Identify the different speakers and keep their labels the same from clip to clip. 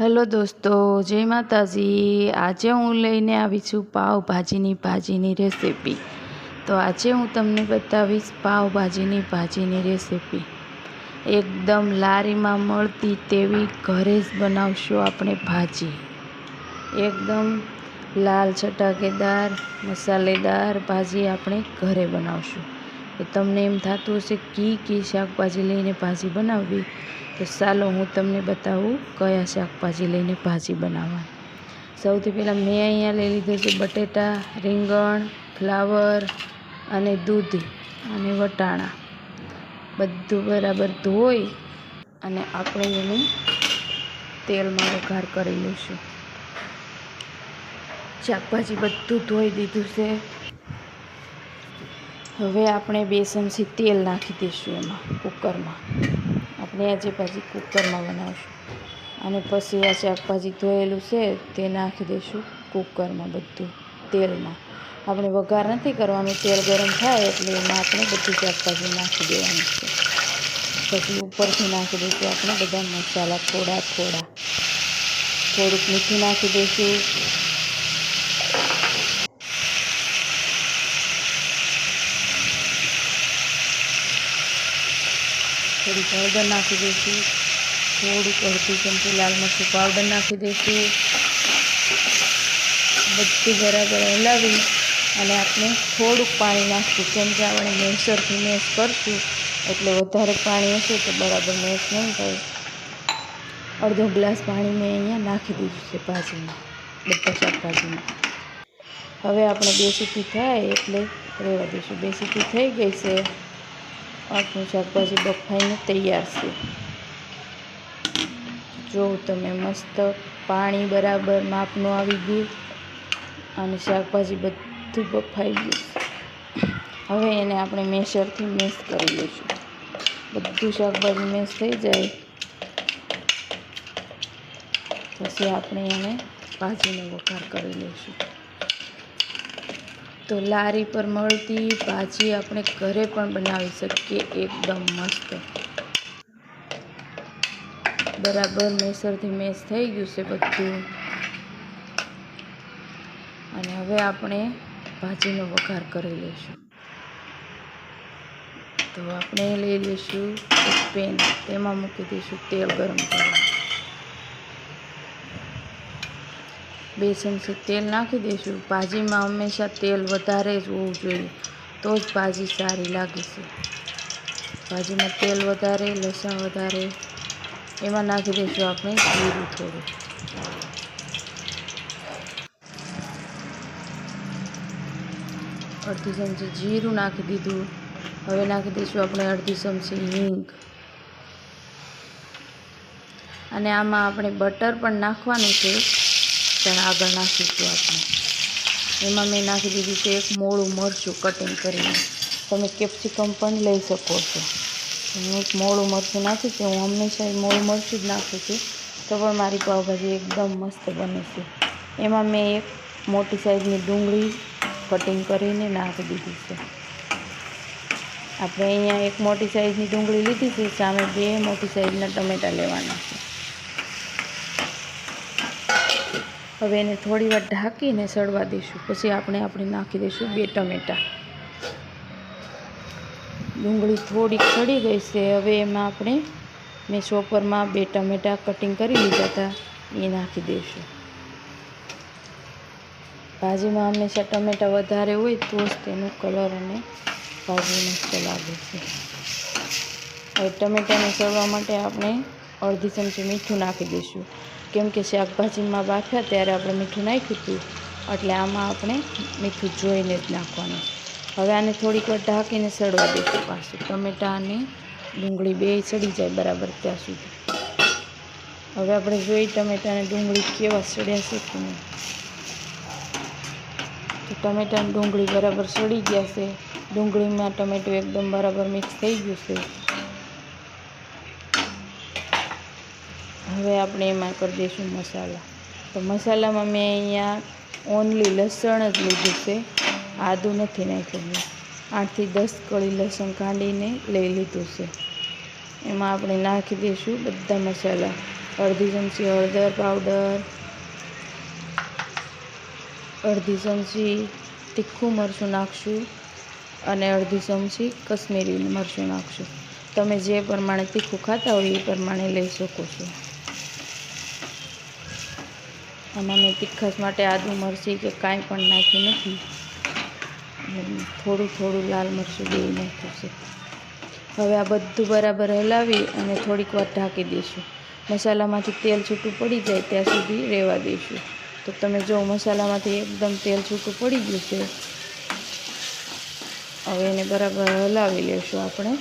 Speaker 1: Hello દોસ્તો, જય માતાજી। આજે હું લઈને આવી છું પાવભાજીની રેસીપી। તો આજે હું તમને બતાવીશ પાવભાજીની રેસીપી। એકદમ લારીમાં મળતી તેવી ઘરે જ બનાવશું આપણે ભાજી। એકદમ લાલ ચટાકેદાર મસાલેદાર ભાજી આપણે ઘરે બનાવશું। તો તમને એમ થતું હશે કી શાકભાજી લઈને ભાજી બનાવવી, તો ચાલો હું તમને બતાવું કયા શાકભાજી લઈને ભાજી બનાવવાની। સૌથી પહેલાં મેં અહીંયા લઈ લીધું છે બટેટા, રીંગણ, ફ્લાવર અને દૂધી અને વટાણા। બધું બરાબર ધોઈ અને આપણે એને તેલમાં વઘાર કરી લઈશું। શાકભાજી બધું ધોઈ દીધું છે। હવે આપણે 2 ચમચી તેલ નાખી દઈશું એમાં કુકરમાં। આપણે આજે ભાજી કુકરમાં બનાવશું। અને પછી આ શાકભાજી ધોયેલું છે તે નાખી દઈશું કુકરમાં બધું તેલમાં। આપણે વઘાર નથી કરવાનું, તેલ ગરમ થાય એટલે એમાં આપણે બધી શાકભાજી નાખી દેવાની છે। પછી ઉપરથી નાખી દઈશું આપણે બધા મસાલા થોડુંક મીઠું નાખી દઈશું, થોડી હળદર નાખી દઈશું, થોડુંક અડધી ચમચી લાલ મરચું પાવડર નાખી દઈશું। બધું બરાબર હલાવી અને આપણે થોડુંક પાણી નાખીશું, કેમ કે આપણે મેસરથી મેશ કરશું એટલે વધારે પાણી હશે તો બરાબર મેશ નહીં થાય। અડધો ગ્લાસ પાણી મેં અહીંયા નાખી દીધું છે ભાજીમાં, બધા શાકભાજીમાં। હવે આપણે 2 સીટી થાય એટલે રહેવા દઈશું। 2 સીટી થઈ ગઈ છે, આપણું શાકભાજી બફાઈને તૈયાર છે। જો તમે મસ્ત પાણી બરાબર માપનું આવી ગયું અને શાકભાજી બધું બફાઈ ગયું। હવે એને આપણે મેસરથી મેશ કરી લઈશું। બધું શાકભાજી મેશ થઈ જાય પછી આપણે એને ભાજીનો વઘાર કરી લઈશું। તો લારી પર મળતી ભાજી આપણે ઘરે પણ બનાવી શકીએ એકદમ મસ્ત। બરાબર મેસરથી મેશ થઈ ગયું છે બધું। અને હવે આપણે ભાજીનો વઘાર કરી લઈશું। તો આપણે લઈ લઈશું એક પેન, તેમાં મૂકી દઈશું તેલ ગરમ કરવા। 2 ચમચી તેલ નાખી દઈશું। ભાજીમાં હંમેશા તેલ વધારે જ હોવું જોઈએ, તો જ ભાજી સારી લાગે છે। ભાજીમાં તેલ વધારે, લસણ વધારે, એમાં નાખી દઈશું આપણે જીરું થોડું, અડધી ચમચી જીરું નાખી દીધું। હવે નાખી દઈશું આપણે અડધી ચમચી હિંગ। અને આમાં આપણે બટર પણ નાખવાનું છે, પણ આગળ નાખીશું આપણે। એમાં મેં નાખી દીધું છે એક મોળું મરચું કટિંગ કરીને, તમે કેપ્સિકમ પણ લઈ શકો છો। હું એક મોળું મરચું નાખી છે, હું હંમેશા મોળું મરચું જ નાખું છું, તો પણ મારી પાવભાજી એકદમ મસ્ત બને છે। એમાં મેં એક મોટી સાઈઝની ડુંગળી કટિંગ કરીને નાખી દીધી છે। આપણે અહીંયા એક મોટી સાઈઝની ડુંગળી લીધી છે, સામે 2 મોટી સાઈઝના ટમેટાં લેવાના છે। હવે એને થોડી વાર ઢાંકીને સડવા દઈશું, પછી આપણે નાખી દઈશું 2 ટમેટાં। ડુંગળી થોડીક સડી ગઈ છે, હવે એમાં મેં ચોપરમાં 2 ટમેટાં કટિંગ કરી લીધા હતા એ નાખી દઈશું। ભાજીમાં હંમેશા ટમેટાં વધારે હોય તો જ તેનું કલર અને ભાજી મસ્ત લાગે છે। હવે ટમેટાને સળવા માટે આપણે અડધી ચમચી મીઠું નાખી દઈશું, કેમ કે શાકભાજીમાં બાફ્યા ત્યારે આપણે મીઠું નાખ્યું હતું, એટલે આમાં આપણે મીઠું જોઈને જ નાખવાનું। હવે આને થોડીક વાર ઢાંકીને સળવા દઈશું પાછું, ટમેટાં અને ડુંગળી 2 સડી જાય બરાબર ત્યાં સુધી। હવે આપણે જોઈ ટમેટાં અને ડુંગળી કેવા સડ્યા છે કે નહીં। તો ટમેટાં અને ડુંગળી બરાબર સડી ગયા છે, ડુંગળીમાં ટમેટું એકદમ બરાબર મિક્સ થઈ ગયું છે। હવે આપણે એમાં કરી દઈશું મસાલા। તો મસાલામાં મેં અહીંયા ઓનલી લસણ જ લીધું છે, આદું નથી નાખ્યું। 8 થી 10 કળી લસણ કાઢીને લઈ લીધું છે। એમાં આપણે નાખી દઈશું બધા મસાલા, અડધી ચમચી હળદર પાવડર, અડધી ચમચી તીખું મરચું નાખશું અને અડધી ચમચી કશ્મીરી મરચું નાખશું. તમે જે પ્રમાણે તીખું ખાતા હોય એ પ્રમાણે લઈ શકો છો. આમાં મેં તીખાશ માટે આદુ મરચી કે કાંઈ પણ નાખ્યું નથી. થોડું લાલ મરચું બે નાખ્યું છે. હવે આ બધું બરાબર હલાવી અને થોડીક વાર ઢાંકી દઈશું. મસાલામાંથી તેલ છૂટું પડી જાય ત્યાં સુધી રહેવા દઈશું. તો તમે જો મસાલામાંથી એકદમ તેલ છૂટું પડી ગયું છે. હવે એને બરાબર હલાવી લેશું આપણે.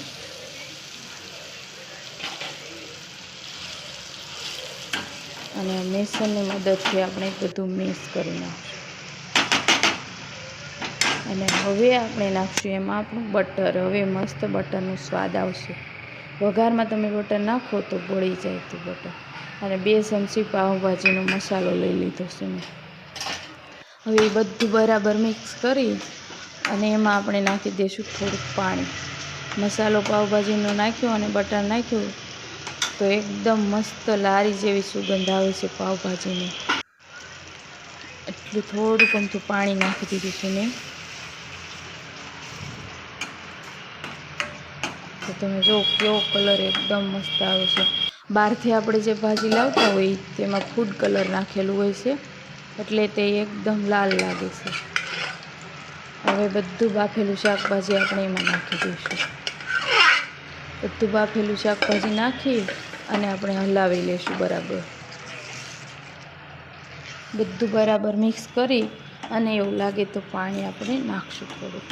Speaker 1: અને મેસરની મદદથી આપણે બધું મિક્સ કરી નાખીશું. અને હવે આપણે નાખશું એમાં આપણું બટર. હવે મસ્ત બટરનો સ્વાદ આવશે. વઘારમાં તમે બટર નાખો તો ભળી જાય તો બટર. અને 2 ચમચી પાઉંભાજીનો મસાલો લઈ લીધો છે મેં. હવે એ બધું બરાબર મિક્સ કરી અને એમાં આપણે નાખી દઈશું થોડુંક પાણી. મસાલો પાઉંભાજીનો નાખ્યો અને બટર નાખ્યું તો એકદમ મસ્ત લારી જેવી સુગંધ આવે છે પાઉંભાજીની. એટલું થોડુંક અમથું પાણી નાખી દીધું છે મેં. તો તમે જો કેવો કલર એકદમ મસ્ત આવે છે. બહારથી આપણે જે ભાજી લાવતા હોય તેમાં ફૂડ કલર નાખેલું હોય છે એટલે તે એકદમ લાલ લાગે છે. હવે બધું બાફેલું શાકભાજી આપણે એમાં નાખી દઈશું. બધું બાફેલું શાકભાજી નાખી અને આપણે હલાવી લઈશું બરાબર. બધું બરાબર મિક્સ કરી અને એવું લાગે તો પાણી આપણે નાખશું થોડું.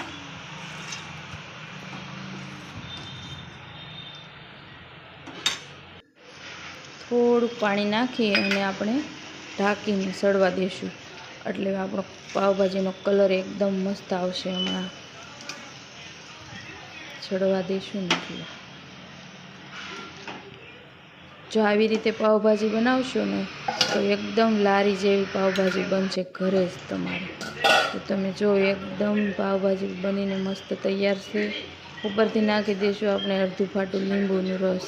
Speaker 1: થોડુંક પાણી નાખી અને આપણે ઢાંકીને સડવા દઈશું. એટલે આપણો પાવભાજીનો કલર એકદમ મસ્ત આવશે. હમણાં સડવા દઈશું ને એટલે જો આવી રીતે પાવભાજી બનાવશો ને તો એકદમ લારી જેવી પાવભાજી બનશે ઘરે જ તમારે. તો તમે જો એકદમ પાવભાજી બનીને મસ્ત તૈયાર છે. ઉપરથી નાખી દઈશું આપણે અડધું ફાટું લીંબુનું રસ.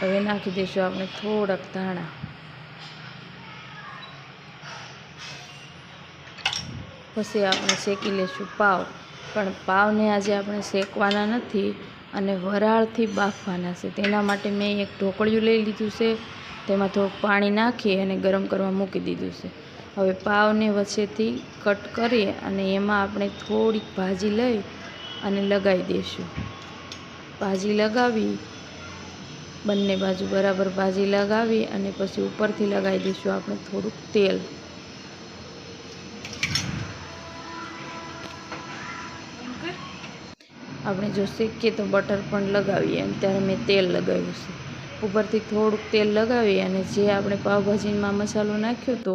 Speaker 1: હવે નાખી દઈશું આપણે થોડાક ધાણા. પછી આપણે શેકી લઈશું પાવ. પણ પાવને આજે આપણે શેકવાના નથી અને વરાળથી બાફવાના છે. તેના માટે મેં એક ઢોકળિયું લઈ લીધું છે. તેમાં થોડુંક પાણી નાખી અને ગરમ કરવા મૂકી દીધું છે. હવે પાવને વચ્ચેથી કટ કરી અને એમાં આપણે થોડીક ભાજી લઈ અને લગાવી દઈશું. ભાજી લગાવી બંને બાજુ બરાબર ભાજી લગાવી અને પછી ઉપરથી લગાવી દઈશું આપણે થોડુંક તેલ. આપણે જો શેકીએ તો બટર પણ લગાવીએ. અને ત્યારે મેં તેલ લગાવ્યું છે. ઉપરથી થોડુંક તેલ લગાવી અને જે આપણે પાવભાજીમાં મસાલો નાખ્યો હતો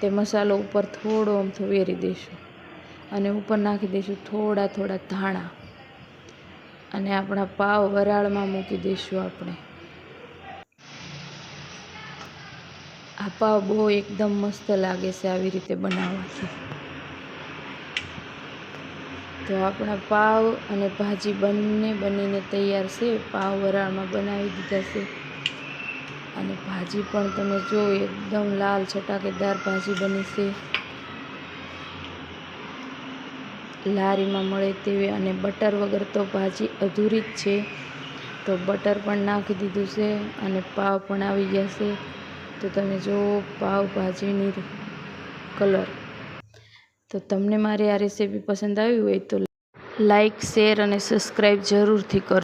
Speaker 1: તે મસાલો ઉપર થોડો અમથો વેરી દઈશું. અને ઉપર નાખી દઈશું થોડા ધાણા. અને આપણા પાવ વરાળમાં મૂકી દઈશું આપણે. આ પાવ બહુ એકદમ મસ્ત લાગે છે આવી રીતે બનાવવાથી. તો આપણા પાવ અને ભાજી બંને બનીને તૈયાર છે. પાવ વરાળમાં બનાવી દીધા છે અને ભાજી પણ તમે જો એકદમ લાલ ચટાકેદાર ભાજી બની છે. લારીમાં મળે તેવી. અને બટર વગર તો ભાજી અધૂરી જ છે. તો બટર પણ નાખી દીધું છે અને પાવ પણ આવી ગયા છે. તો તમે જો પાવભાજીની કલર. તો તમને મારી આ રેસીપી પસંદ આવી હોય તો લાઈક, શેર અને સબસ્ક્રાઈબ જરૂરથી કરો.